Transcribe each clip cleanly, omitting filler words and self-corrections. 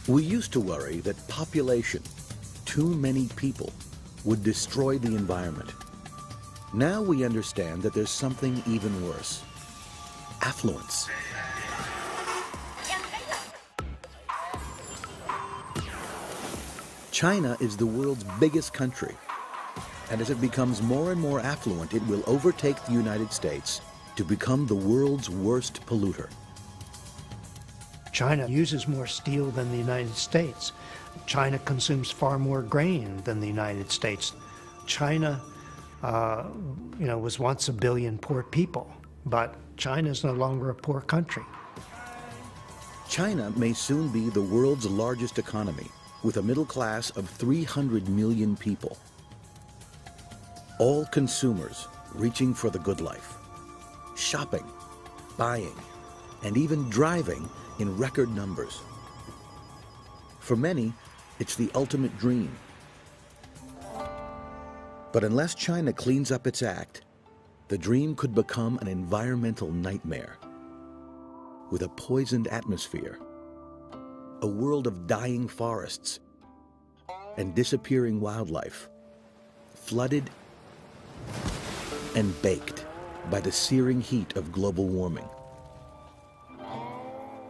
We used to worry that population, too many people, would destroy the environment. Now we understand that there's something even worse: affluence. China is the world's biggest country, and as it becomes more and more affluent, it will overtake the United States to become the world's worst polluter. China uses more steel than the United States. China consumes far more grain than the United States. China, was once 1 billion poor people, but China is no longer a poor country. China may soon be the world's largest economy, with a middle class of 300 million people. All consumers reaching for the good life, shopping, buying, and even driving in record numbers. For many, it's the ultimate dream. But unless China cleans up its act, the dream could become an environmental nightmare, with a poisoned atmosphere, a world of dying forests and disappearing wildlife, flooded and baked by the searing heat of global warming.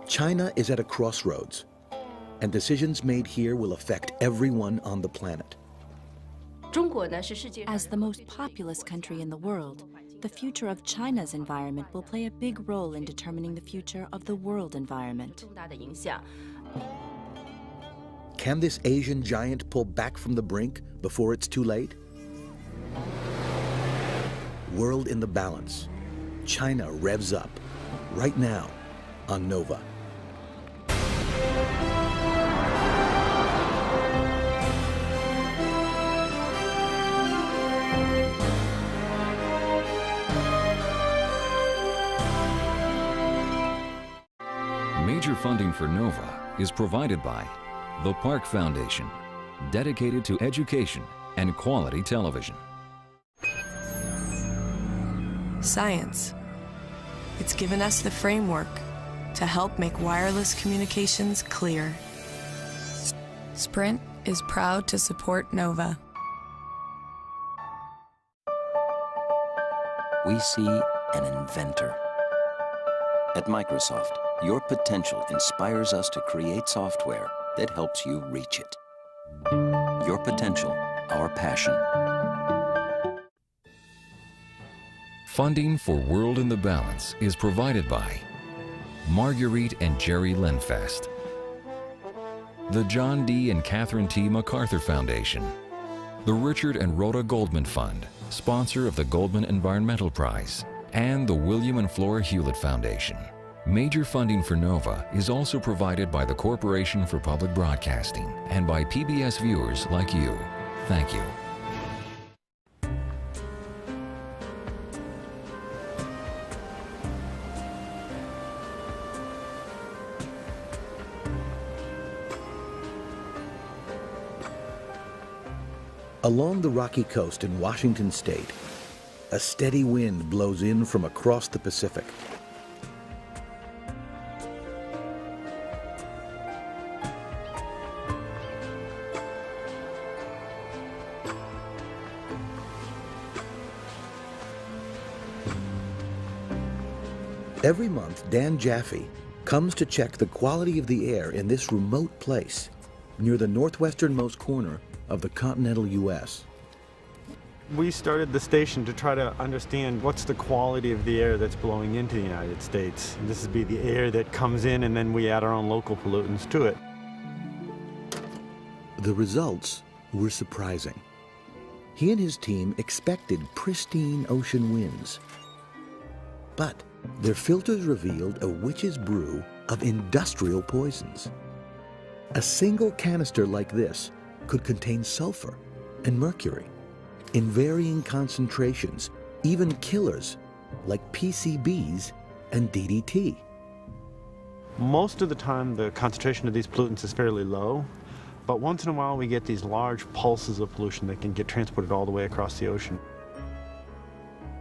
China is at a crossroads, and decisions made here will affect everyone on the planet. As the most populous country in the world, the future of China's environment will play a big role in determining the future of the world environment. Can this Asian giant pull back from the brink before it's too late? World in the Balance. China revs up, right now, on Nova. Major funding for Nova is provided by the Park Foundation, dedicated to education and quality television. Science. It's given us the framework to help make wireless communications clear. Sprint is proud to support Nova. We see an inventor. At Microsoft, your potential inspires us to create software that helps you reach it. Your potential, our passion. Funding for World in the Balance is provided by Marguerite and Jerry Lenfest, the John D. and Catherine T. MacArthur Foundation, the Richard and Rhoda Goldman Fund, sponsor of the Goldman Environmental Prize, and the William and Flora Hewlett Foundation. Major funding for Nova is also provided by the Corporation for Public Broadcasting and by PBS viewers like you. Thank you. Along the Rocky Coast in Washington State, a steady wind blows in from across the Pacific. Every month, Dan Jaffe comes to check the quality of the air in this remote place near the northwesternmost corner of the continental U.S. We started the station to try to understand what's the quality of the air that's blowing into the United States. And this would be the air that comes in, and then we add our own local pollutants to it. The results were surprising. He and his team expected pristine ocean winds, but their filters revealed a witch's brew of industrial poisons. A single canister like this could contain sulfur and mercury in varying concentrations, even killers like PCBs and DDT. Most of the time, the concentration of these pollutants is fairly low, but once in a while we get these large pulses of pollution that can get transported all the way across the ocean.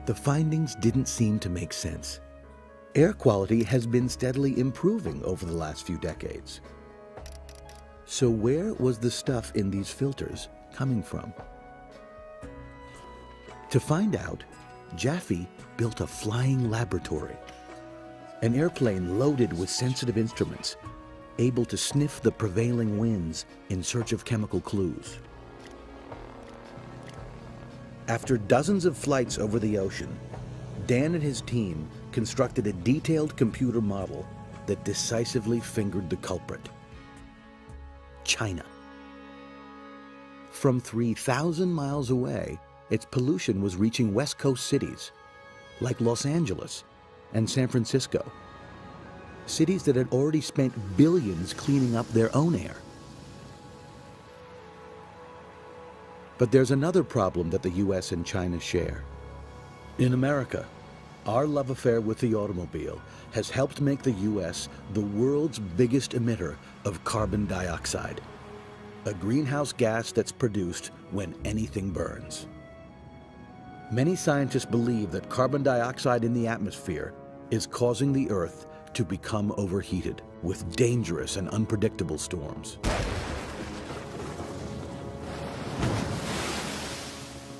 The findings didn't seem to make sense. Air quality has been steadily improving over the last few decades. So where was the stuff in these filters coming from? To find out, Jaffe built a flying laboratory, an airplane loaded with sensitive instruments, able to sniff the prevailing winds in search of chemical clues. After dozens of flights over the ocean, Dan and his team constructed a detailed computer model that decisively fingered the culprit: China. From 3,000 miles away, its pollution was reaching West Coast cities like Los Angeles and San Francisco, cities that had already spent billions cleaning up their own air. But there's another problem that the US and China share. In America, our love affair with the automobile has helped make the US the world's biggest emitter of carbon dioxide, a greenhouse gas that's produced when anything burns. Many scientists believe that carbon dioxide in the atmosphere is causing the Earth to become overheated with dangerous and unpredictable storms.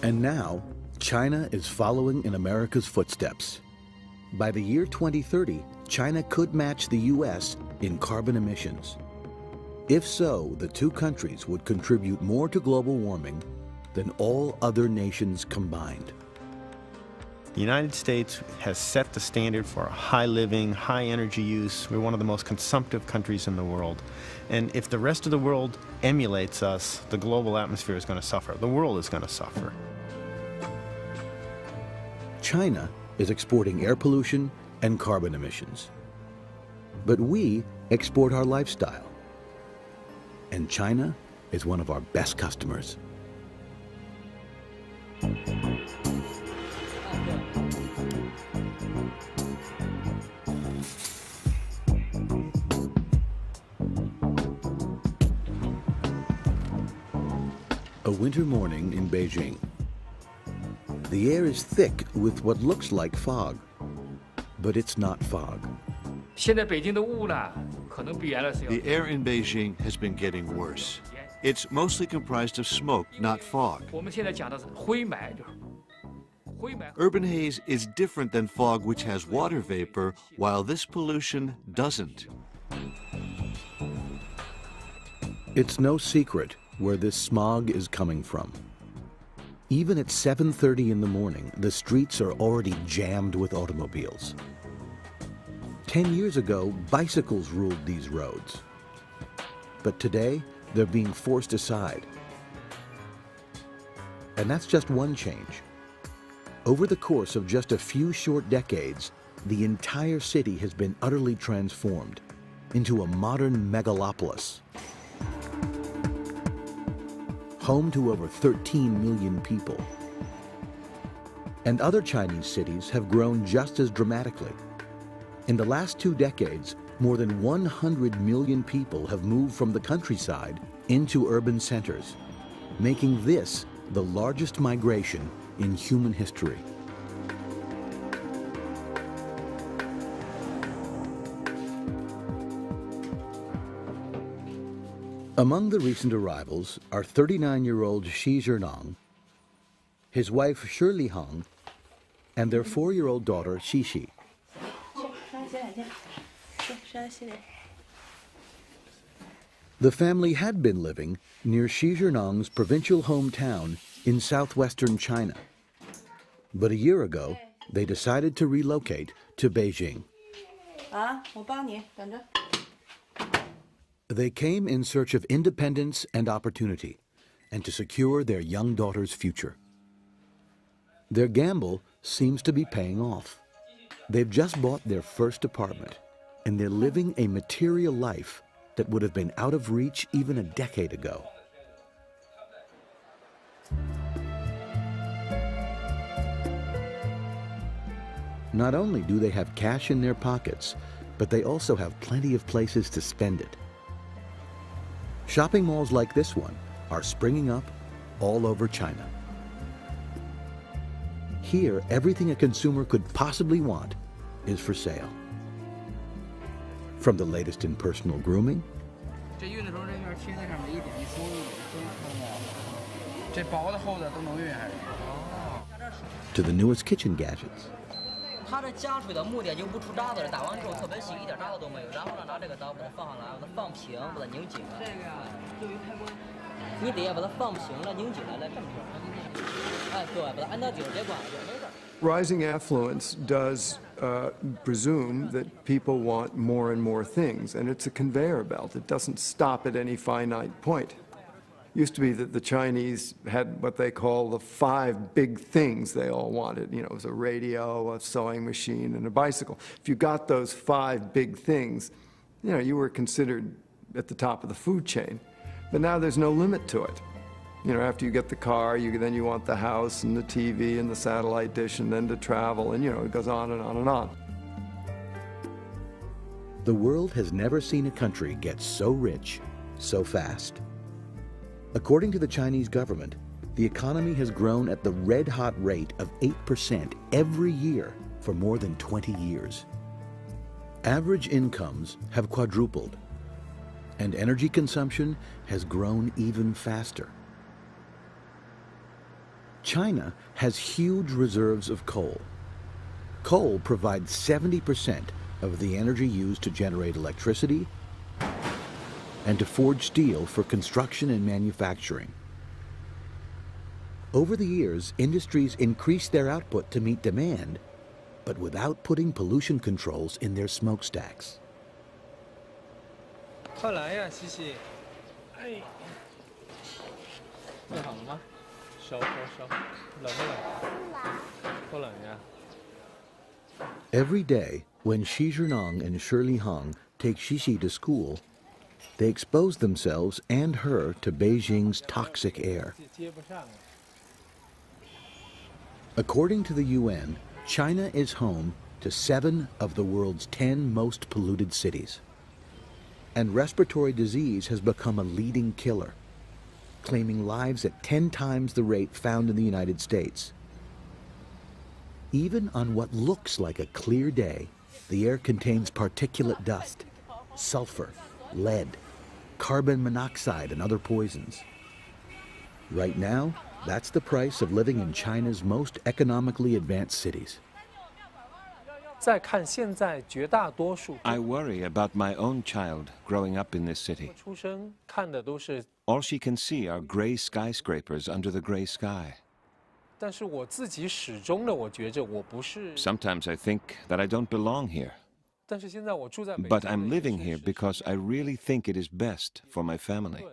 And now, China is following in America's footsteps. By the year 2030, China could match the US in carbon emissions. If so, the two countries would contribute more to global warming than all other nations combined. The United States has set the standard for high living, high energy use. We're one of the most consumptive countries in the world. And if the rest of the world emulates us, the global atmosphere is going to suffer. The world is going to suffer. China is exporting air pollution and carbon emissions. But we export our lifestyle. And China is one of our best customers. A winter morning in Beijing. The air is thick with what looks like fog, but it's not fog. The air in Beijing has been getting worse. It's mostly comprised of smoke, not fog. Urban haze is different than fog, which has water vapor, while this pollution doesn't. It's no secret where this smog is coming from. Even at 7:30 in the morning, the streets are already jammed with automobiles. 10 years ago, bicycles ruled these roads. But today, they're being forced aside. And that's just one change. Over the course of just a few short decades, the entire city has been utterly transformed into a modern megalopolis, home to over 13 million people. And other Chinese cities have grown just as dramatically. In the last 2 decades, more than 100 million people have moved from the countryside into urban centers, making this the largest migration in human history. Among the recent arrivals are 39-year-old Xi Zhenong, his wife Shirley Hong, and their 4-year-old daughter Xixi. The family had been living near Xi Zhenong's provincial hometown in southwestern China. But a year ago, they decided to relocate to Beijing. They came in search of independence and opportunity, and to secure their young daughter's future. Their gamble seems to be paying off. They've just bought their first apartment, and they're living a material life that would have been out of reach even a decade ago. Not only do they have cash in their pockets, but they also have plenty of places to spend it. Shopping malls like this one are springing up all over China. Here, everything a consumer could possibly want is for sale. From the latest in personal grooming to the newest kitchen gadgets. 它这加水的目的就不出渣子了，打完之后特别细，一点渣子都没有。然后呢，拿这个刀把它放上来，把它放平，把它拧紧了。这个呀，对于开关，你得把它放平了，拧紧了，来这么着。哎，对，把它按到底儿，别关了，就没事儿。Rising affluence does presume that people want more and more things, and it's a conveyor belt. It doesn't stop at any finite point. Used to be that the Chinese had what they call the 5 big things they all wanted. You know, it was a radio, a sewing machine, and a bicycle. If you got those 5 big things, you know, you were considered at the top of the food chain. But now there's no limit to it. You know, after you get the car, then you want the house and the TV and the satellite dish and then to travel, and, you know, it goes on and on and on. The world has never seen a country get so rich so fast. According to the Chinese government, the economy has grown at the red-hot rate of 8% every year for more than 20 years. Average incomes have quadrupled, and energy consumption has grown even faster. China has huge reserves of coal. Coal provides 70% of the energy used to generate electricity and to forge steel for construction and manufacturing. Over the years, industries increased their output to meet demand, but without putting pollution controls in their smokestacks. 快来呀，西西！哎，热好了吗？手，冷不冷？不冷呀。Every day, when Xi Zhenong and Shirley Hong take Xixi to school, they expose themselves and her to Beijing's toxic air. According to the UN, China is home to 7 of the world's 10 most polluted cities. And respiratory disease has become a leading killer, claiming lives at 10 times the rate found in the United States. Even on what looks like a clear day, the air contains particulate dust, sulfur, lead, carbon monoxide, and other poisons. Right now, that's the price of living in China's most economically advanced cities. I worry about my own child growing up in this city. All she can see are gray skyscrapers under the gray sky. Sometimes I think that I don't belong here. But I'm living here because I really think it is best for my family.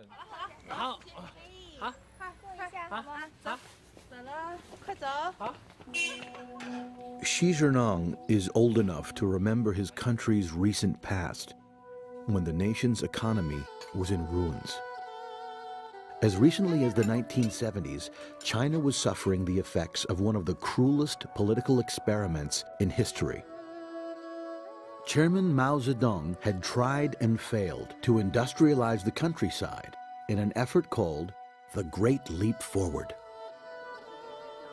Xi Zhenong is old enough to remember his country's recent past, when the nation's economy was in ruins. As recently as the 1970s, China was suffering the effects of one of the cruelest political experiments in history. Chairman Mao Zedong had tried and failed to industrialize the countryside in an effort called the Great Leap Forward.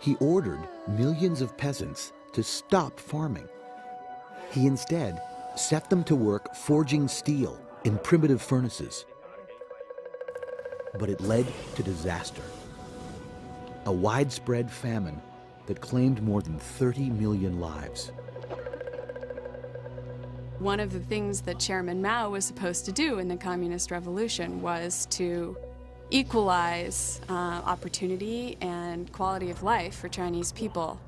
He ordered millions of peasants to stop farming. He instead set them to work forging steel in primitive furnaces. But it led to disaster. A widespread famine that claimed more than 30 million lives. One of the things that Chairman Mao was supposed to do in the Communist Revolution was to equalize opportunity and quality of life for Chinese people.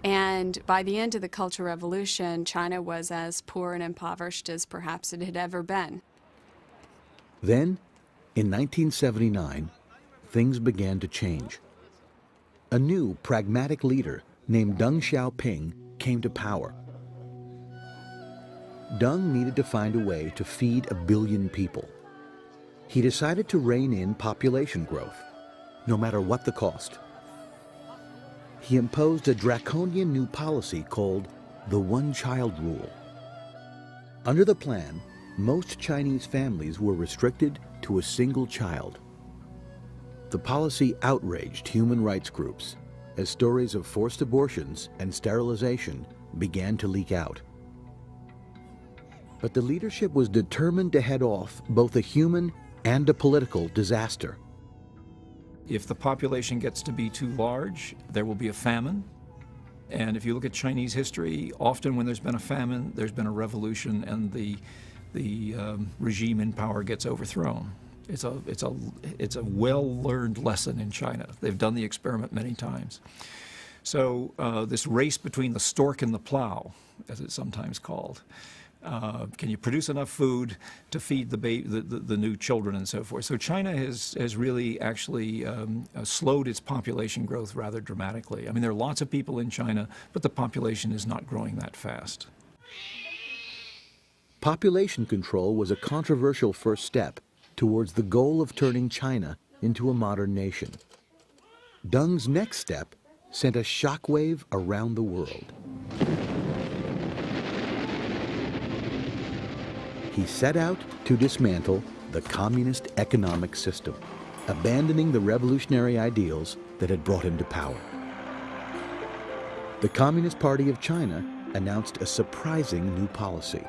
And by the end of the Cultural Revolution, China was as poor and impoverished as perhaps it had ever been. Then, in 1979, things began to change. A new pragmatic leader named Deng Xiaoping came to power. Deng needed to find a way to feed 1 billion people. He decided to rein in population growth, no matter what the cost. He imposed a draconian new policy called the one-child rule. Under the plan, most Chinese families were restricted to a single child. The policy outraged human rights groups as stories of forced abortions and sterilization began to leak out. But the leadership was determined to head off both a human and a political disaster. If the population gets to be too large, there will be a famine. And if you look at Chinese history, often when there's been a famine, there's been a revolution, and the regime in power gets overthrown. It's a well-learned lesson in China. They've done the experiment many times. So this race between the stork and the plow, as it's sometimes called, can you produce enough food to feed the new children and so forth? So China has really actually slowed its population growth rather dramatically. I mean, there are lots of people in China, but the population is not growing that fast. Population control was a controversial first step towards the goal of turning China into a modern nation. Deng's next step sent a shockwave around the world. He set out to dismantle the communist economic system, abandoning the revolutionary ideals that had brought him to power. The Communist Party of China announced a surprising new policy.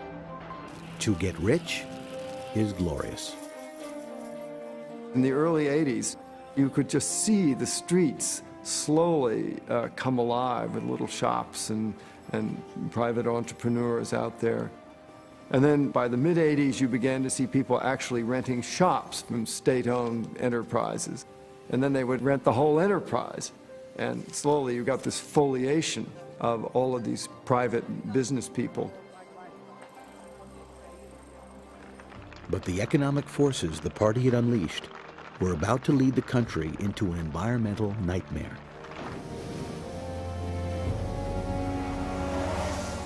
To get rich is glorious. In the early 80s, you could just see the streets slowly come alive with little shops and private entrepreneurs out there. And then by the mid-80s, you began to see people actually renting shops from state-owned enterprises. And then they would rent the whole enterprise. And slowly you got this foliation of all of these private business people. But the economic forces the party had unleashed were about to lead the country into an environmental nightmare.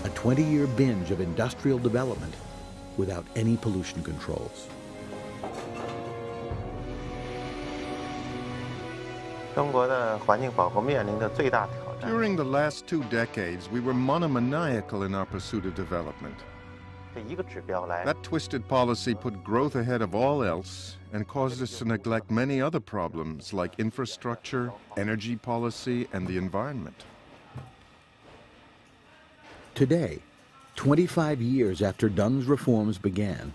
A 20-year binge of industrial development without any pollution controls. During the last 2 decades, we were monomaniacal in our pursuit of development. That twisted policy put growth ahead of all else and caused us to neglect many other problems like infrastructure, energy policy, and the environment. Today, 25 years after Deng's reforms began,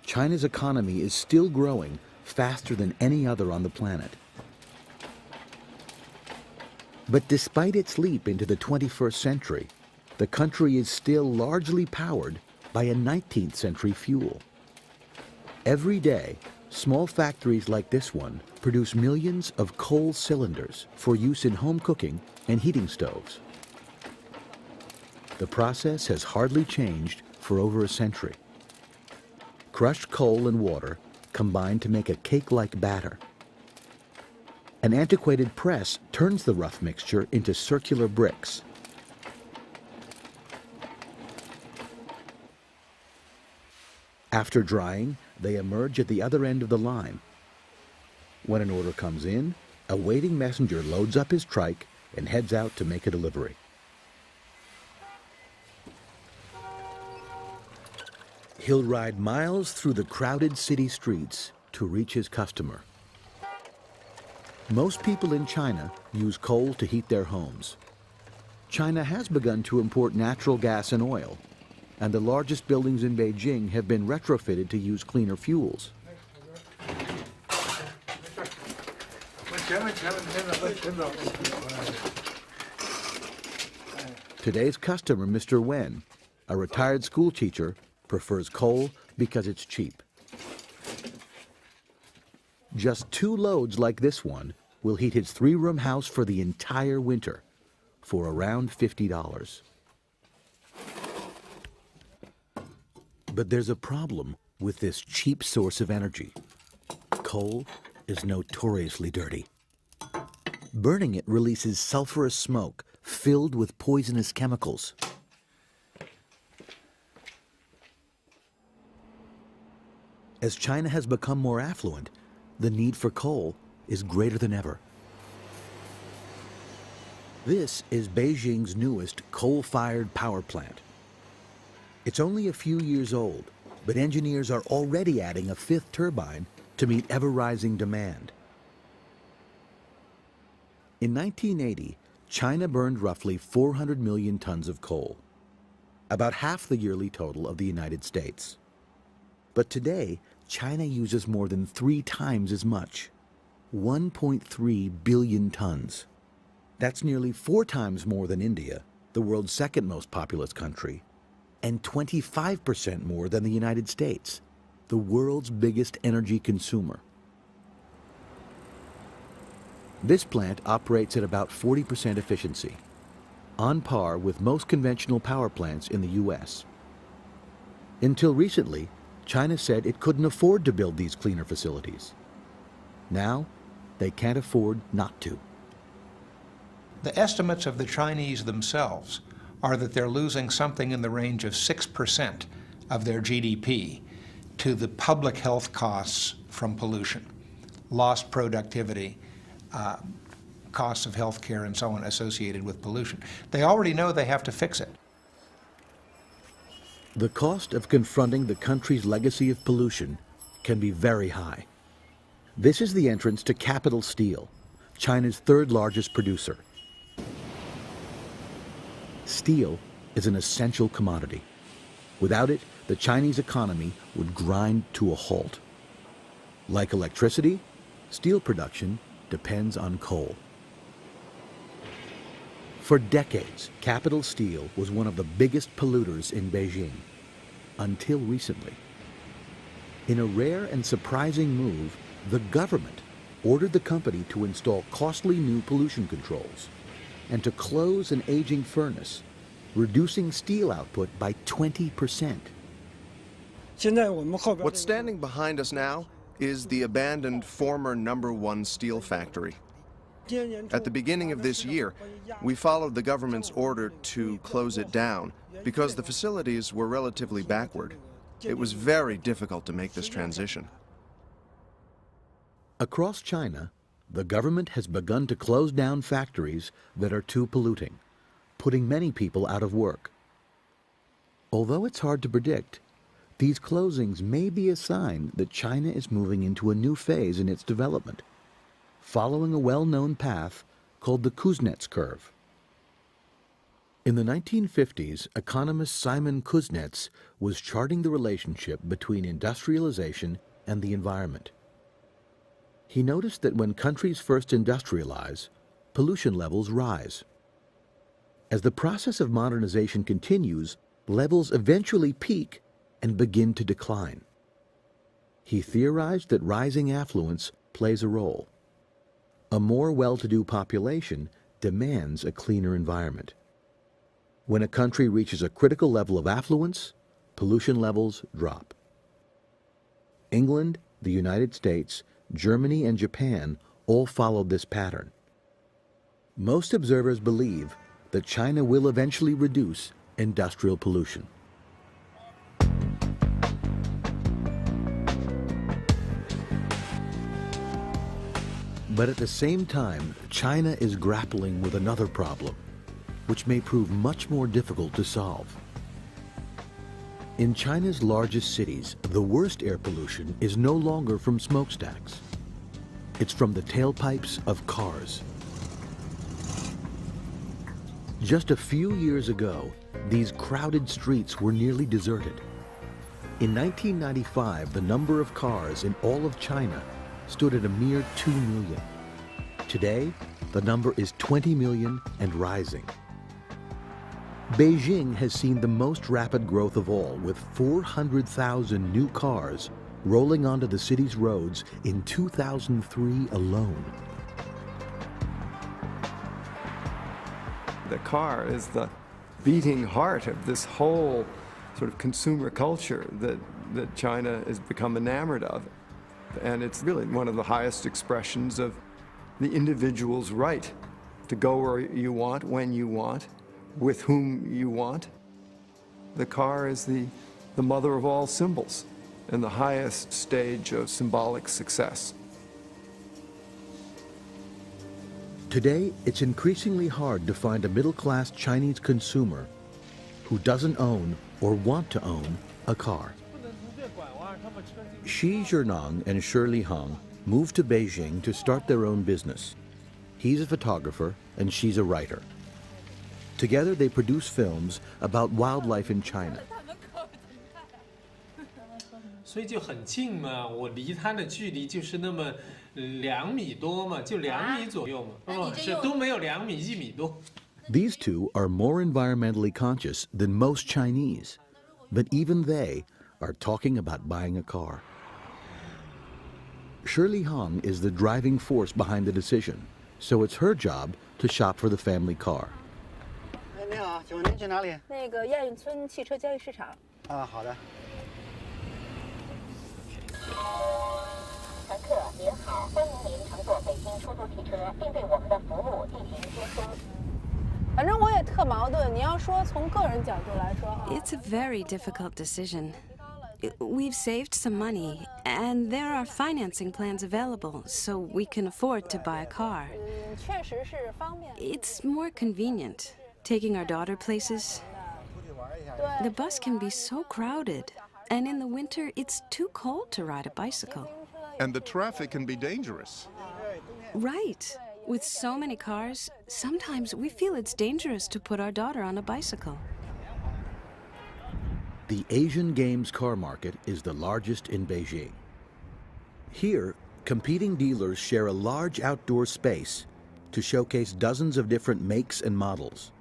China's economy is still growing faster than any other on the planet. But despite its leap into the 21st century, the country is still largely powered by a 19th century fuel. Every day, small factories like this one produce millions of coal cylinders for use in home cooking and heating stoves. The process has hardly changed for over a century. Crushed coal and water combine to make a cake-like batter. An antiquated press turns the rough mixture into circular bricks. After drying, they emerge at the other end of the line. When an order comes in, a waiting messenger loads up his trike and heads out to make a delivery. He'll ride miles through the crowded city streets to reach his customer. Most people in China use coal to heat their homes. China has begun to import natural gas and oil, and the largest buildings in Beijing have been retrofitted to use cleaner fuels. Today's customer, Mr. Wen, a retired school teacher, prefers coal because it's cheap. Just 2 loads like this one will heat his 3-room house for the entire winter for around $50. But there's a problem with this cheap source of energy. Coal is notoriously dirty. Burning it releases sulfurous smoke filled with poisonous chemicals. As China has become more affluent, the need for coal is greater than ever. This is Beijing's newest coal-fired power plant. It's only a few years old, but engineers are already adding a 5th turbine to meet ever-rising demand. In 1980, China burned roughly 400 million tons of coal, about half the yearly total of the United States. But today, China uses more than 3 times as much. 1.3 billion tons. That's nearly 4 times more than India, the world's second most populous country, and 25% more than the United States, the world's biggest energy consumer. This plant operates at about 40% efficiency, on par with most conventional power plants in the U.S. Until recently, China said it couldn't afford to build these cleaner facilities. Now, they can't afford not to. The estimates of the Chinese themselves are that they're losing something in the range of 6% of their GDP to the public health costs from pollution, lost productivity, costs of health care and so on associated with pollution. They already know they have to fix it. The cost of confronting the country's legacy of pollution can be very high. This is the entrance to Capital Steel, China's third largest producer. Steel is an essential commodity. Without it, the Chinese economy would grind to a halt. Like electricity, steel production depends on coal. For decades, Capital Steel was one of the biggest polluters in Beijing, until recently. In a rare and surprising move, the government ordered the company to install costly new pollution controls and to close an aging furnace, reducing steel output by 20%. What's standing behind us now is the abandoned former #1 steel factory. At the beginning of this year, we followed the government's order to close it down because the facilities were relatively backward. It was very difficult to make this transition. Across China, the government has begun to close down factories that are too polluting, putting many people out of work. Although it's hard to predict, these closings may be a sign that China is moving into a new phase in its development, following a well-known path called the Kuznets curve. In the 1950s, economist Simon Kuznets was charting the relationship between industrialization and the environment. He noticed that when countries first industrialize, pollution levels rise. As the process of modernization continues, levels eventually peak and begin to decline. He theorized that rising affluence plays a role. A more well-to-do population demands a cleaner environment. When a country reaches a critical level of affluence, pollution levels drop. England, the United States, Germany, and Japan all followed this pattern. Most observers believe that China will eventually reduce industrial pollution. But at the same time, China is grappling with another problem, which may prove much more difficult to solve. In China's largest cities, the worst air pollution is no longer from smokestacks. It's from the tailpipes of cars. Just a few years ago, these crowded streets were nearly deserted. In 1995, the number of cars in all of China stood at a mere 2 million. Today, the number is 20 million and rising. Beijing has seen the most rapid growth of all, with 400,000 new cars rolling onto the city's roads in 2003 alone. The car is the beating heart of this whole sort of consumer culture that China has become enamored of. And it's really one of the highest expressions of the individual's right to go where you want, when you want, with whom you want. The car is the mother of all symbols and the highest stage of symbolic success. Today, it's increasingly hard to find a middle-class Chinese consumer who doesn't own or want to own a car. Xi Zhenong and Shirley Hong moved to Beijing to start their own business. He's a photographer and she's a writer. Together, they produce films about wildlife in China. 所以就很近嘛，我离它的距离就是那么2米多嘛，就2米左右嘛，是都没有2米1米多。 These two are more environmentally conscious than most Chinese, but even they are talking about buying a car. Shirley Hong is the driving force behind the decision, so it's her job to shop for the family car. 你好，请问您去哪里？那个亚运村汽车交易市场。啊，好的。乘客您好，欢迎您乘坐北京出租汽车，并对我们的服务进行接收。反正我也特矛盾。你要说从个人角度来说啊 It's a very difficult decision. We've saved some money, and there are financing plans available, so we can afford to buy a car. 确实是方便。 It's more convenient, taking our daughter places. The bus can be so crowded, and in the winter, it's too cold to ride a bicycle. And the traffic can be dangerous. Right. With so many cars, sometimes we feel it's dangerous to put our daughter on a bicycle. The Asian Games car market is the largest in Beijing. Here, competing dealers share a large outdoor space to showcase dozens of different makes and models.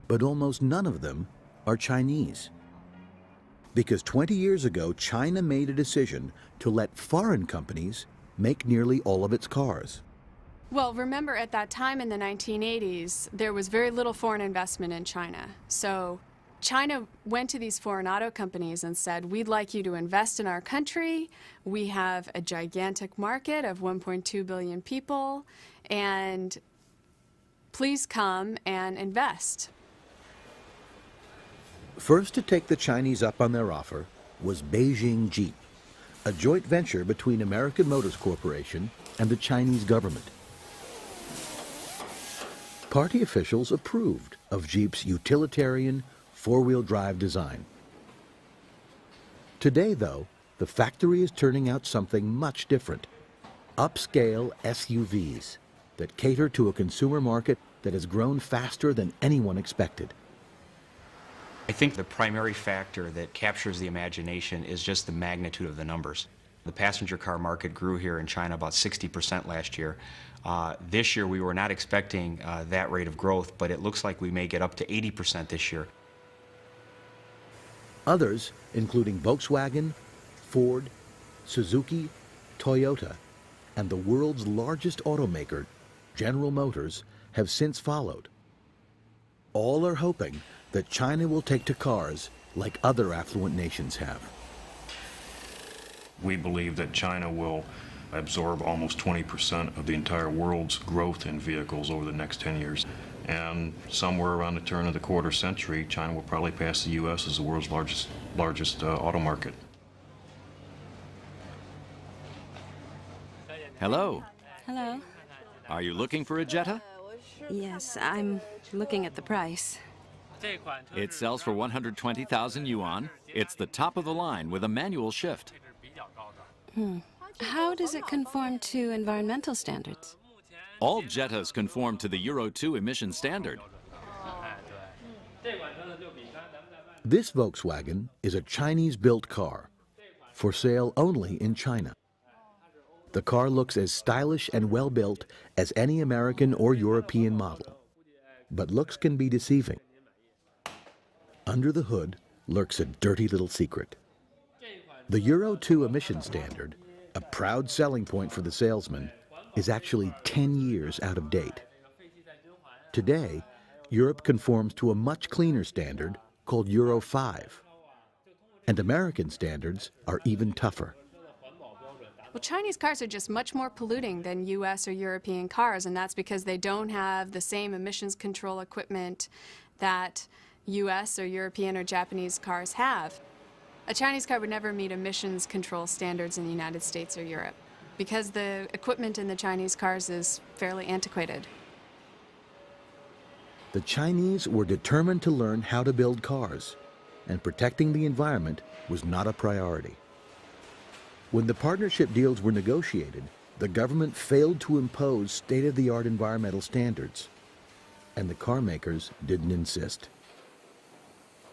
But almost none of them are Chinese. Because 20 years ago, China made a decision to let foreign companies make nearly all of its cars. Well, remember at that time in the 1980s, there was very little foreign investment in China. So China went to these foreign auto companies and said, we'd like you to invest in our country. We have a gigantic market of 1.2 billion people, and please come and invest. First to take the Chinese up on their offer was Beijing Jeep, a joint venture between American Motors Corporation and the Chinese government. Party officials approved of Jeep's utilitarian four-wheel drive design. Today, though, the factory is turning out something much different. Upscale SUVs that cater to a consumer market that has grown faster than anyone expected. I think the primary factor that captures the imagination is just the magnitude of the numbers. The passenger car market grew here in China about 60% last year. This year we were not expecting that rate of growth, but it looks like we may get up to 80% this year. Others, including Volkswagen, Ford, Suzuki, Toyota, and the world's largest automaker, General Motors, have since followed. All are hoping that China will take to cars like other affluent nations have. We believe that China will absorb almost 20% of the entire world's growth in vehicles over the next 10 years. And somewhere around the turn of the quarter century, China will probably pass the U.S. as the world's largest auto market. Hello. Hello. Are you looking for a Jetta? Yes, I'm looking at the price. It sells for 120,000 yuan. It's the top of the line with a manual shift. How does it conform to environmental standards? All Jettas conform to the Euro 2 emission standard. This Volkswagen is a Chinese-built car, for sale only in China. The car looks as stylish and well-built as any American or European model, but looks can be deceiving. Under the hood lurks a dirty little secret. The Euro 2 emission standard, a proud selling point for the salesman, is actually 10 years out of date. Today, Europe conforms to a much cleaner standard called Euro 5, and American standards are even tougher. Well, Chinese cars are just much more polluting than U.S. or European cars, and that's because they don't have the same emissions control equipment that U.S. or European or Japanese cars have. A Chinese car would never meet emissions control standards in the United States or Europe because the equipment in the Chinese cars is fairly antiquated. The Chinese were determined to learn how to build cars, and protecting the environment was not a priority. When the partnership deals were negotiated, the government failed to impose state-of-the-art environmental standards, and the car makers didn't insist.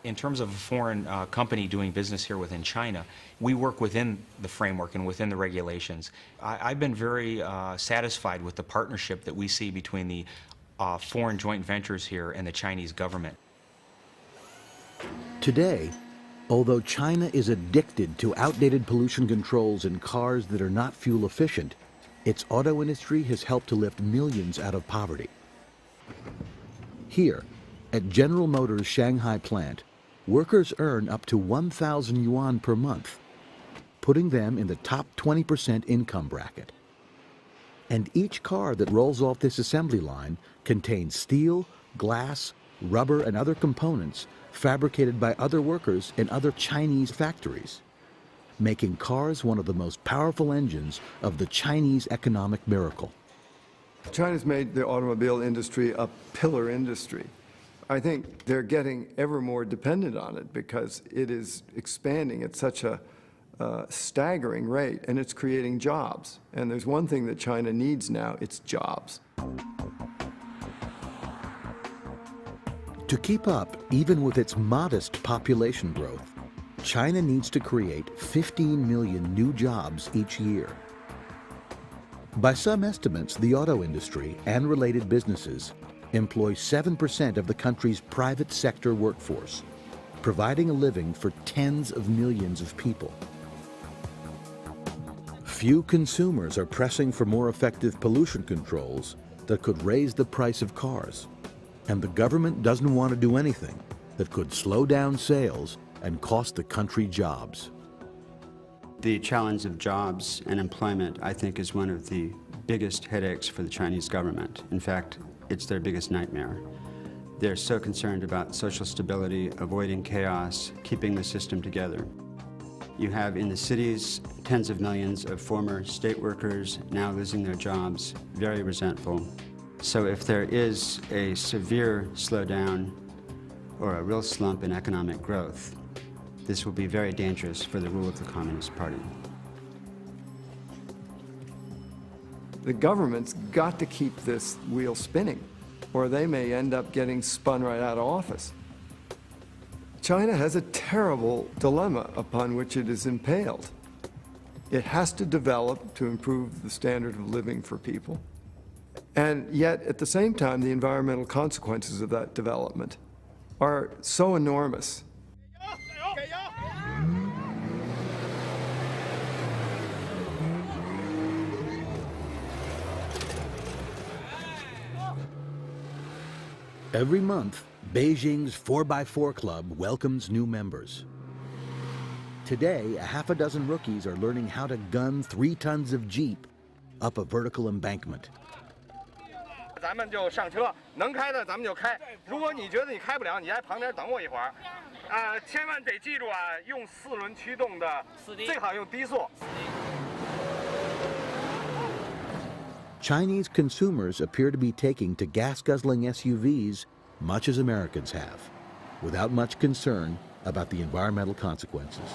In terms of a foreign company doing business here within China, we work within the framework and within the regulations. I've been very satisfied with the partnership that we see between the foreign joint ventures here and the Chinese government. Today, although China is addicted to outdated pollution controls in cars that are not fuel efficient, its auto industry has helped to lift millions out of poverty. Here, at General Motors' Shanghai plant, workers earn up to 1,000 yuan per month, putting them in the top 20% income bracket. And each car that rolls off this assembly line contains steel, glass, rubber, and other components fabricated by other workers in other Chinese factories, making cars one of the most powerful engines of the Chinese economic miracle. China's made the automobile industry a pillar industry. I think they're getting ever more dependent on it because it is expanding at such a staggering rate, and it's creating jobs. And there's one thing that China needs now, it's jobs. To keep up, even with its modest population growth, China needs to create 15 million new jobs each year. By some estimates, the auto industry and related businesses employ 7% of the country's private sector workforce, providing a living for tens of millions of people. Few consumers are pressing for more effective pollution controls that could raise the price of cars, and the government doesn't want to do anything that could slow down sales and cost the country jobs. The challenge of jobs and employment, I think, is one of the biggest headaches for the Chinese government. In fact, it's their biggest nightmare. They're so concerned about social stability, avoiding chaos, keeping the system together. You have in the cities tens of millions of former state workers now losing their jobs, very resentful. So if there is a severe slowdown or a real slump in economic growth, this will be very dangerous for the rule of the Communist Party. The government's got to keep this wheel spinning, or they may end up getting spun right out of office. China has a terrible dilemma upon which it is impaled. It has to develop to improve the standard of living for people. And yet, at the same time, the environmental consequences of that development are so enormous. Every month, Beijing's 4x4 Club welcomes new members. Today, a half a dozen rookies are learning how to gun 3 tons of Jeep up a vertical embankment. 咱们就上车，能开的咱们就开。如果你觉得你开不了，你在旁边等我一会儿。千万得记住啊，用4轮驱动的，最好用低速。 Chinese consumers appear to be taking to gas-guzzling SUVs much as Americans have, without much concern about the environmental consequences.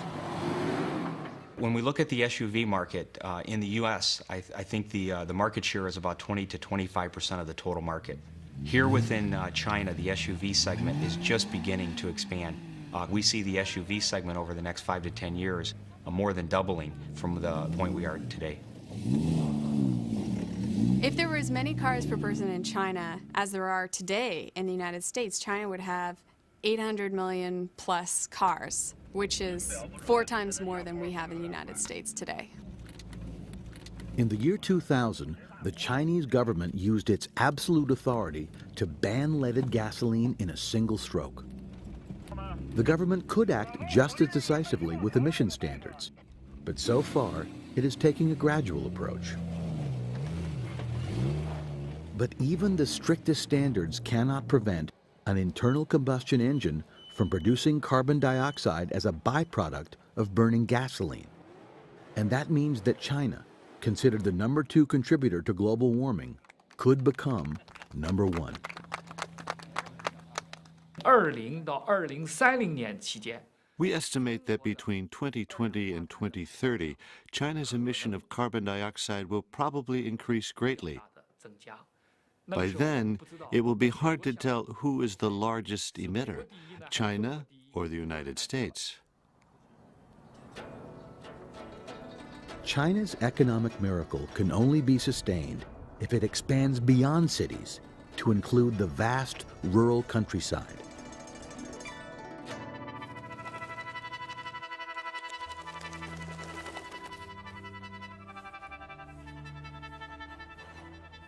When we look at the SUV market in the U.S., I think the market share is about 20 to 25% of the total market. Here within China, the SUV segment is just beginning to expand. We see the SUV segment over the next 5 to 10 years more than doubling from the point we are today. If there were as many cars per person in China as there are today in the United States, China would have 800 million plus cars, which is 4 times more than we have in the United States today. In the year 2000, the Chinese government used its absolute authority to ban leaded gasoline in a single stroke. The government could act just as decisively with emission standards, but so far it is taking a gradual approach. But even the strictest standards cannot prevent an internal combustion engine from producing carbon dioxide as a byproduct of burning gasoline. And that means that China, considered the #2 contributor to global warming, could become #1. 20到2030年期间。 We estimate that between 2020 and 2030, China's emission of carbon dioxide will probably increase greatly. By then, it will be hard to tell who is the largest emitter, China or the United States. China's economic miracle can only be sustained if it expands beyond cities to include the vast rural countryside.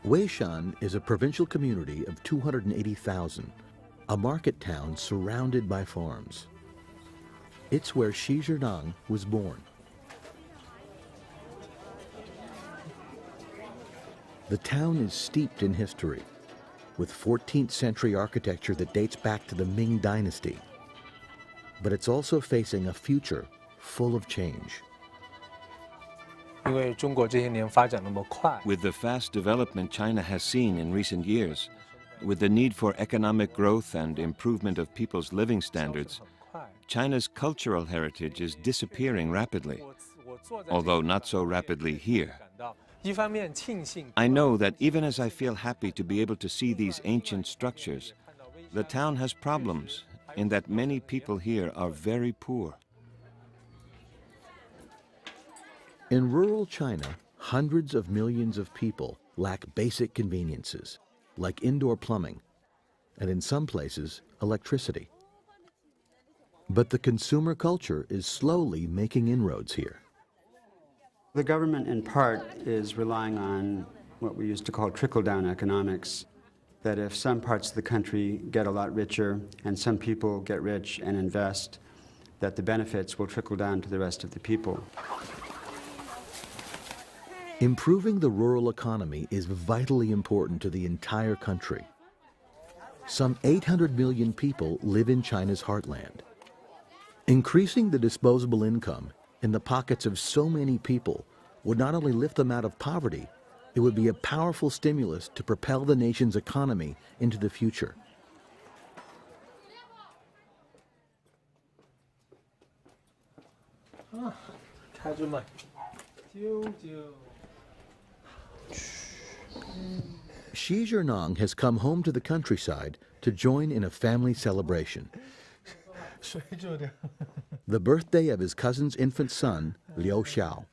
Weishan is a provincial community of 280,000, a market town surrounded by farms. It's where Xi Jinping was born. The town is steeped in history, with 14th century architecture that dates back to the Ming Dynasty. But it's also facing a future full of change. With the fast development China has seen in recent years, with the need for economic growth and improvement of people's living standards, China's cultural heritage is disappearing rapidly, although not so rapidly here. I know that even as I feel happy to be able to see these ancient structures, the town has problems in that many people here are very poor. In rural China, hundreds of millions of people lack basic conveniences, like indoor plumbing, and in some places, electricity. But the consumer culture is slowly making inroads here. The government, in part, is relying on what we used to call trickle-down economics, that if some parts of the country get a lot richer and some people get rich and invest, that the benefits will trickle down to the rest of the people. Improving the rural economy is vitally important to the entire country. Some 800 million people live in China's heartland. Increasing the disposable income in the pockets of so many people would not only lift them out of poverty, it would be a powerful stimulus to propel the nation's economy into the future. Xi Jinping has come home to the countryside to join in a family celebration. The birthday of his cousin's infant son, Liu Xiao.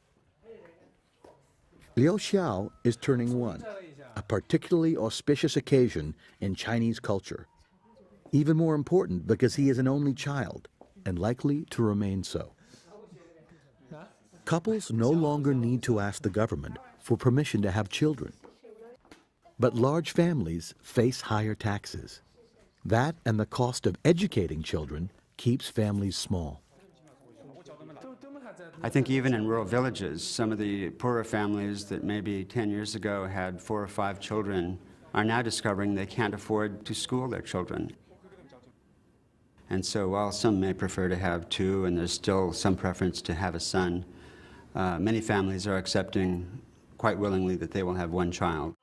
Liu Xiao is turning 1, a particularly auspicious occasion in Chinese culture. Even more important because he is an only child and likely to remain so. Couples no longer need to ask the government for permission to have children. But large families face higher taxes. That and the cost of educating children keeps families small. I think even in rural villages, some of the poorer families that maybe 10 years ago had 4 or 5 children are now discovering they can't afford to school their children. And so while some may prefer to have 2 and there's still some preference to have a son, many families are accepting quite willingly that they will have 1 child.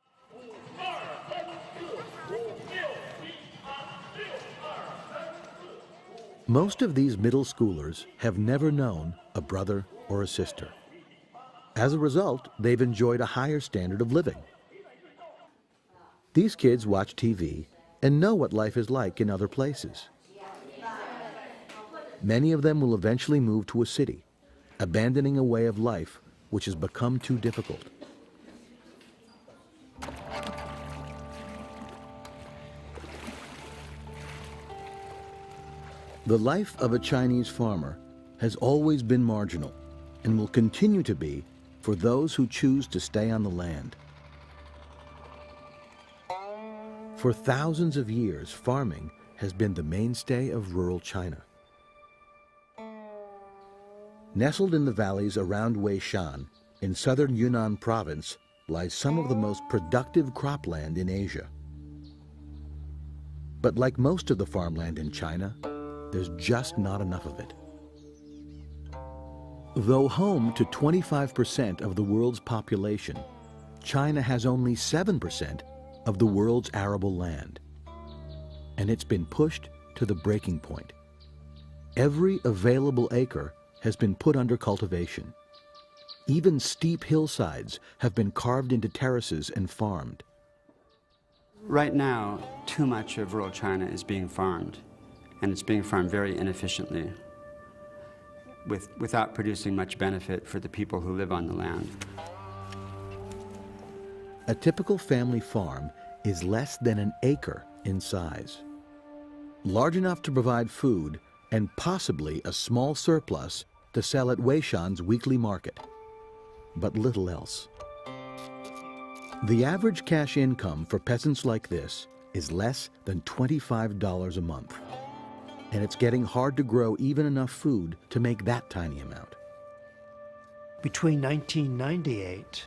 Most of these middle schoolers have never known a brother or a sister. As a result, they've enjoyed a higher standard of living. These kids watch TV and know what life is like in other places. Many of them will eventually move to a city, abandoning a way of life which has become too difficult. The life of a Chinese farmer has always been marginal and will continue to be for those who choose to stay on the land. For thousands of years, farming has been the mainstay of rural China. Nestled in the valleys around Weishan, in southern Yunnan province, lies some of the most productive cropland in Asia. But like most of the farmland in China, there's just not enough of it. Though home to 25% of the world's population, China has only 7% of the world's arable land. And it's been pushed to the breaking point. Every available acre has been put under cultivation. Even steep hillsides have been carved into terraces and farmed. Right now, too much of rural China is being farmed. and it's being farmed very inefficiently, without producing much benefit for the people who live on the land. A typical family farm is less than an acre in size, large enough to provide food and possibly a small surplus to sell at Weishan's weekly market, but little else. The average cash income for peasants like this is less than $25 a month, and it's getting hard to grow even enough food to make that tiny amount. Between 1998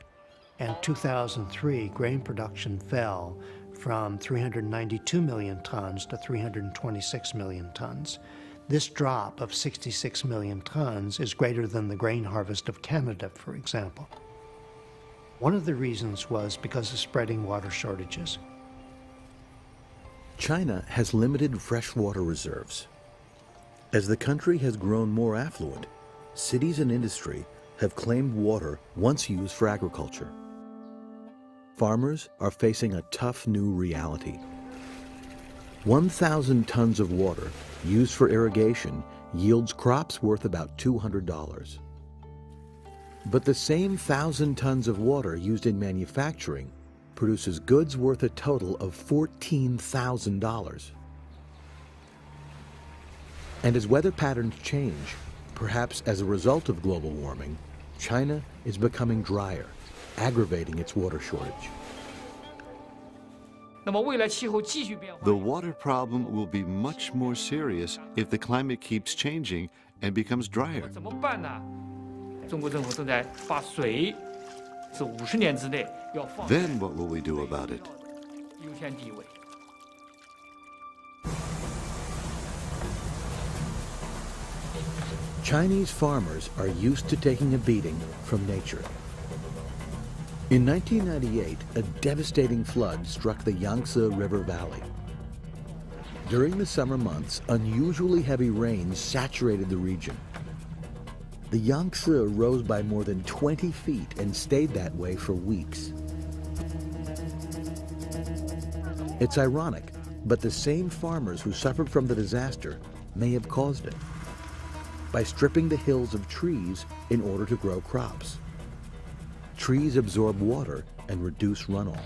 and 2003, grain production fell from 392 million tons to 326 million tons. This drop of 66 million tons is greater than the grain harvest of Canada, for example. One of the reasons was because of spreading water shortages. China has limited freshwater reserves. As the country has grown more affluent, cities and industry have claimed water once used for agriculture. Farmers are facing a tough new reality. 1,000 tons of water used for irrigation yields crops worth about $200. But the same 1,000 tons of water used in manufacturing produces goods worth a total of $14,000. And as weather patterns change, perhaps as a result of global warming, China is becoming drier, aggravating its water shortage. The water problem will be much more serious if the climate keeps changing and becomes drier. Then what will we do about it? Chinese farmers are used to taking a beating from nature. In 1998, a devastating flood struck the Yangtze River Valley. During the summer months, unusually heavy rains saturated the region. The Yangtze rose by more than 20 feet and stayed that way for weeks. It's ironic, but the same farmers who suffered from the disaster may have caused it by stripping the hills of trees in order to grow crops. Trees absorb water and reduce runoff.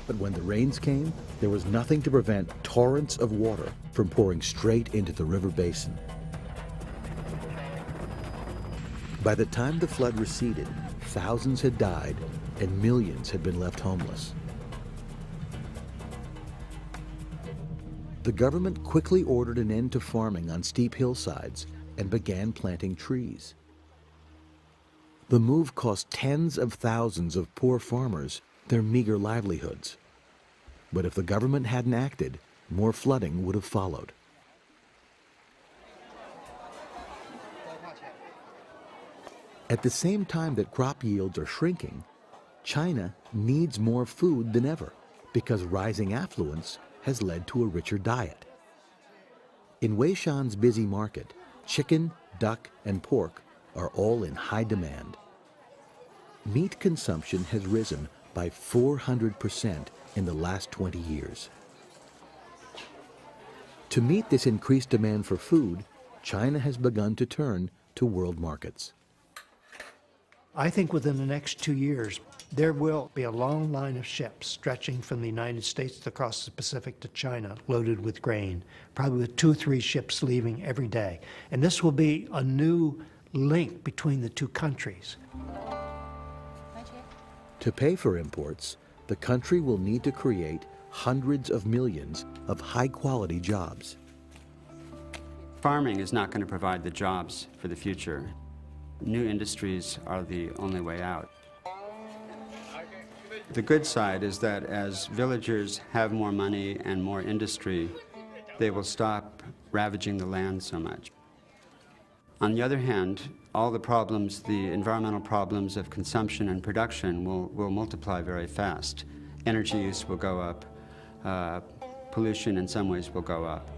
But when the rains came, there was nothing to prevent torrents of water from pouring straight into the river basin. By the time the flood receded, thousands had died and millions had been left homeless. The government quickly ordered an end to farming on steep hillsides and began planting trees. The move cost tens of thousands of poor farmers their meager livelihoods. But if the government hadn't acted, more flooding would have followed. At the same time that crop yields are shrinking, China needs more food than ever because rising affluence has led to a richer diet. In Weishan's busy market, chicken, duck, and pork are all in high demand. Meat consumption has risen by 400% in the last 20 years. To meet this increased demand for food, China has begun to turn to world markets. I think within the next 2 years, there will be a long line of ships stretching from the United States across the Pacific to China, loaded with grain, probably with 2 or 3 ships leaving every day. And this will be a new link between the two countries. To pay for imports, the country will need to create hundreds of millions of high-quality jobs. Farming is not going to provide the jobs for the future. New industries are the only way out. The good side is that as villagers have more money and more industry, they will stop ravaging the land so much. On the other hand, all the problems, the environmental problems of consumption and production will multiply very fast. Energy use will go up, pollution in some ways will go up.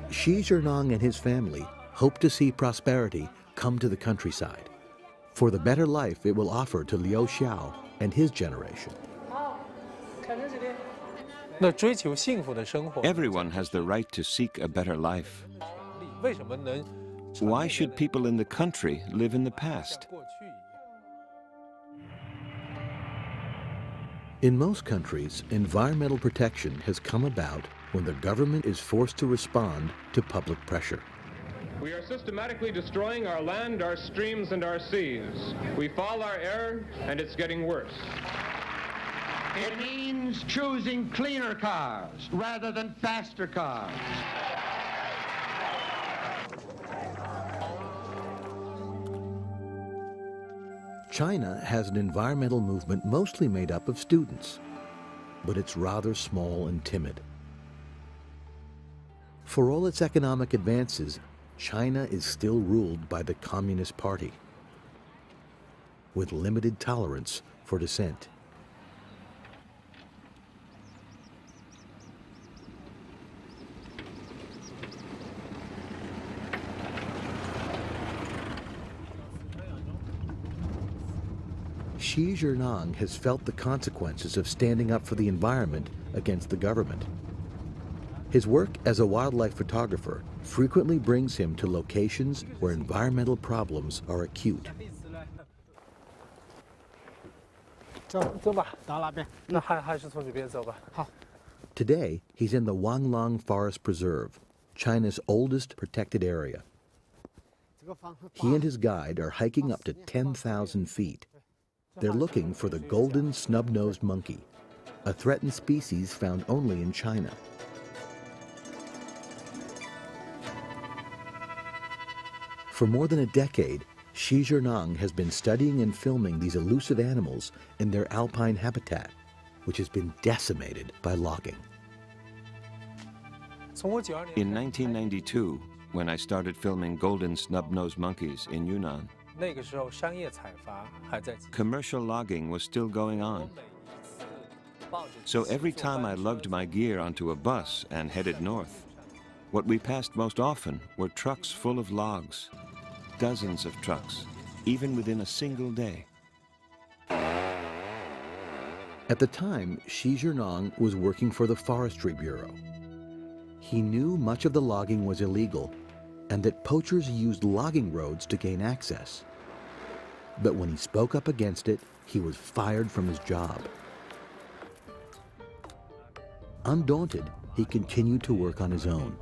Xi Jinping and his family hope to see prosperity come to the countryside for the better life it will offer to Liu Xiao and his generation. Everyone has the right to seek a better life. Why should people in the country live in the past? In most countries, environmental protection has come about when the government is forced to respond to public pressure. We are systematically destroying our land, our streams, and our seas. We foul our air, and it's getting worse. It means choosing cleaner cars rather than faster cars. China has an environmental movement mostly made up of students, but it's rather small and timid. For all its economic advances, China is still ruled by the Communist Party, with limited tolerance for dissent. Xi Jinping has felt the consequences of standing up for the environment against the government. His work as a wildlife photographer frequently brings him to locations where environmental problems are acute. Today, he's in the Wanglong Forest Preserve, China's oldest protected area. He and his guide are hiking up to 10,000 feet. They're looking for the golden snub-nosed monkey, a threatened species found only in China. For more than a decade, Xi Jinping has been studying and filming these elusive animals in their alpine habitat, which has been decimated by logging. In 1992, when I started filming golden snub-nosed monkeys in Yunnan, commercial logging was still going on. So every time I lugged my gear onto a bus and headed north, what we passed most often were trucks full of logs, dozens of trucks, even within a single day. At the time, Xi Jinping was working for the Forestry Bureau. He knew much of the logging was illegal and that poachers used logging roads to gain access. But when he spoke up against it, he was fired from his job. Undaunted, he continued to work on his own.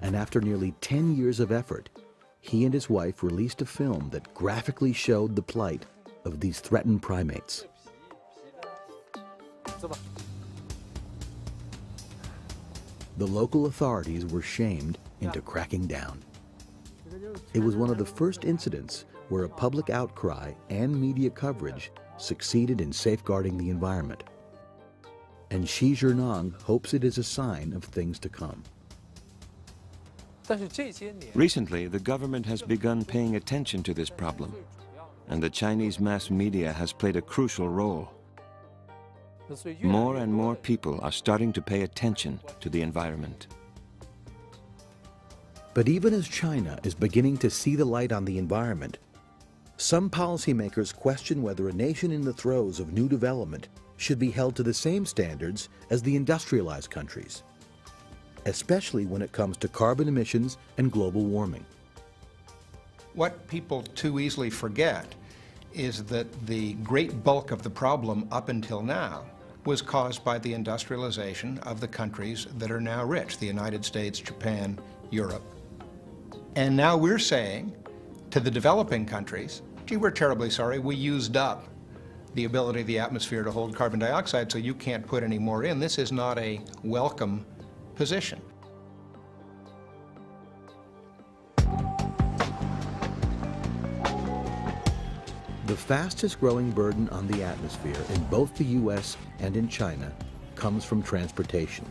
And after nearly 10 years of effort, he and his wife released a film that graphically showed the plight of these threatened primates. The local authorities were shamed into cracking down. It was one of the first incidents where a public outcry and media coverage succeeded in safeguarding the environment. And Xi Jinping hopes it is a sign of things to come. Recently, the government has begun paying attention to this problem, and the Chinese mass media has played a crucial role. More and more people are starting to pay attention to the environment. But even as China is beginning to see the light on the environment, some policymakers question whether a nation in the throes of new development should be held to the same standards as the industrialized countries, especially when it comes to carbon emissions and global warming. What people too easily forget is that the great bulk of the problem up until now was caused by the industrialization of the countries that are now rich, the United States, Japan, Europe. And now we're saying to the developing countries, gee, we're terribly sorry, we used up the ability of the atmosphere to hold carbon dioxide, so you can't put any more in. This is not a welcome position. The fastest growing burden on the atmosphere in both the US and in China comes from transportation.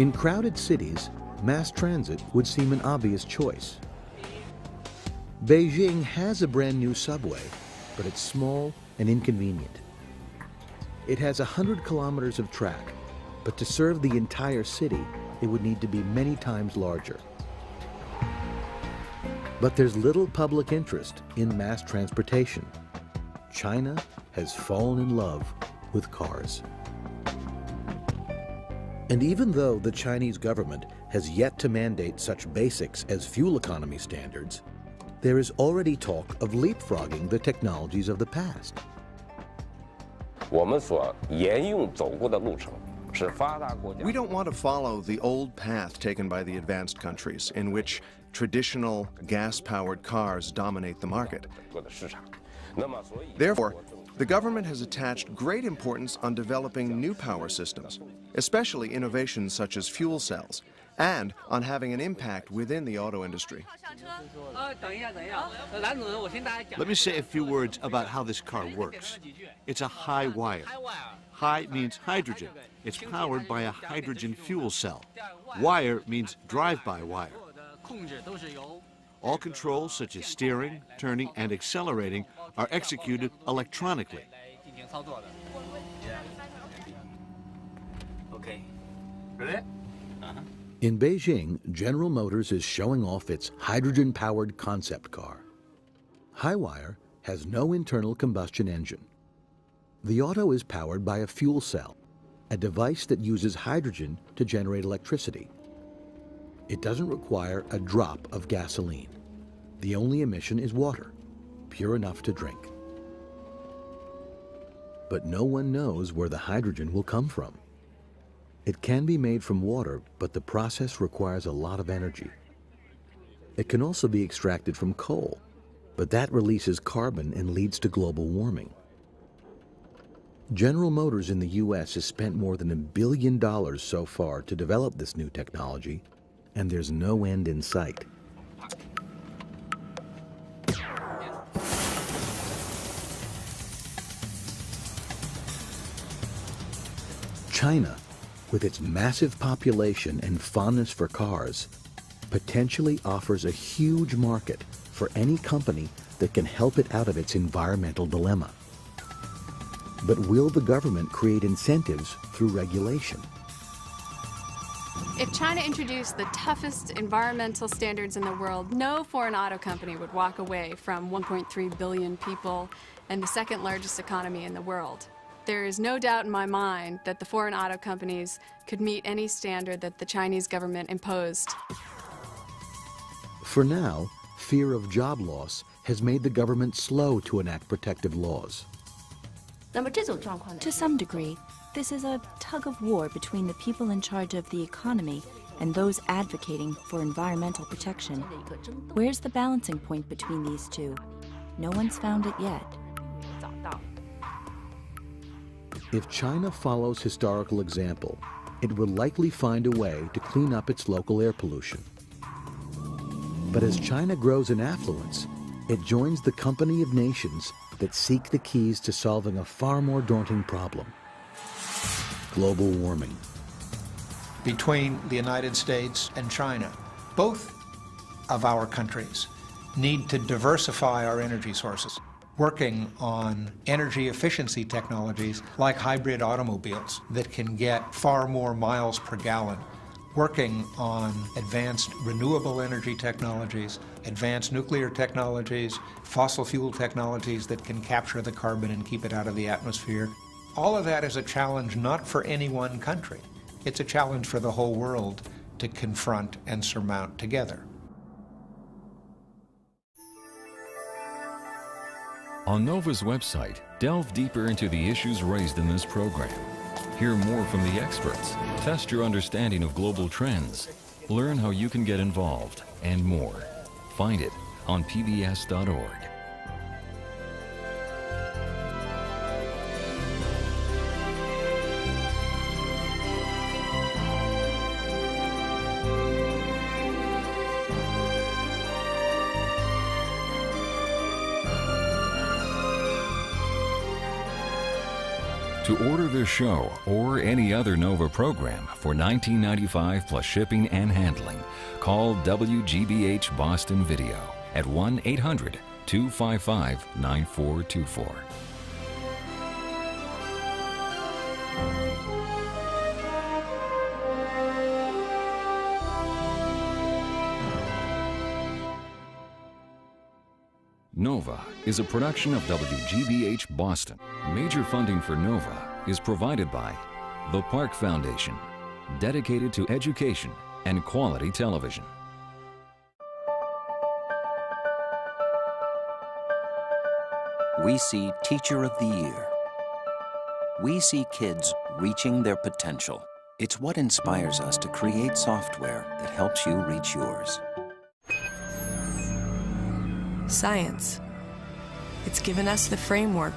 In crowded cities, mass transit would seem an obvious choice. Beijing has a brand new subway, but it's small and inconvenient. It has 100 kilometers of track, but to serve the entire city, it would need to be many times larger. But there's little public interest in mass transportation. China has fallen in love with cars. And even though the Chinese government has yet to mandate such basics as fuel economy standards, there is already talk of leapfrogging the technologies of the past. We don't want to follow the old path taken by the advanced countries, in which traditional gas-powered cars dominate the market. Therefore, the government has attached great importance on developing new power systems, especially innovations such as fuel cells, and on having an impact within the auto industry. Let me say a few words about how this car works. It's a high wire. High means hydrogen. It's powered by a hydrogen fuel cell. Wire means drive-by wire. All controls such as steering, turning, and accelerating are executed electronically. Okay. Ready? In Beijing, General Motors is showing off its hydrogen-powered concept car. Highwire has no internal combustion engine. The auto is powered by a fuel cell, a device that uses hydrogen to generate electricity. It doesn't require a drop of gasoline. The only emission is water, pure enough to drink. But no one knows where the hydrogen will come from. It can be made from water, but the process requires a lot of energy. It can also be extracted from coal, but that releases carbon and leads to global warming. General Motors in the US has spent more than $1 billion so far to develop this new technology, and there's no end in sight. China, with its massive population and fondness for cars, potentially offers a huge market for any company that can help it out of its environmental dilemma. But will the government create incentives through regulation? If China introduced the toughest environmental standards in the world, no foreign auto company would walk away from 1.3 billion people and the second largest economy in the world. There is no doubt in my mind that the foreign auto companies could meet any standard that the Chinese government imposed. For now, fear of job loss has made the government slow to enact protective laws. To some degree, this is a tug of war between the people in charge of the economy and those advocating for environmental protection. Where's the balancing point between these two? No one's found it yet. If China follows historical example, it will likely find a way to clean up its local air pollution. But as China grows in affluence, it joins the company of nations that seek the keys to solving a far more daunting problem: global warming. Between the United States and China, both of our countries need to diversify our energy sources, working on energy efficiency technologies like hybrid automobiles that can get far more miles per gallon, working on advanced renewable energy technologies, advanced nuclear technologies, fossil fuel technologies that can capture the carbon and keep it out of the atmosphere. All of that is a challenge not for any one country. It's a challenge for the whole world to confront and surmount together. On NOVA's website, delve deeper into the issues raised in this program. Hear more from the experts, test your understanding of global trends, learn how you can get involved, and more. Find it on pbs.org. To order this show or any other NOVA program for $19.95 plus shipping and handling, call WGBH Boston Video at 1-800-255-9424. Nova is a production of WGBH Boston. Major funding for Nova is provided by the Park Foundation, dedicated to education and quality television. We see Teacher of the Year. We see kids reaching their potential. It's what inspires us to create software that helps you reach yours. Science. It's given us the framework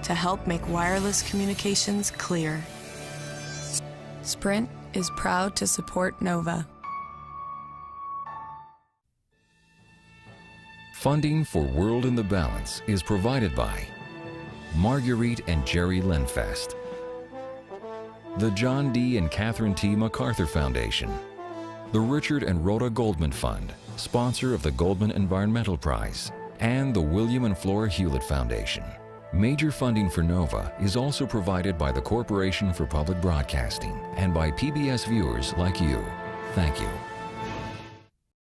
to help make wireless communications clear. Sprint is proud to support Nova. Funding for World in the Balance is provided by Marguerite and Jerry Lenfest, the John D. and Catherine T. MacArthur Foundation, the Richard and Rhoda Goldman Fund, sponsor of the Goldman Environmental Prize, and the William and Flora Hewlett Foundation. Major funding for Nova is also provided by the Corporation for Public Broadcasting and by PBS viewers like you. Thank you.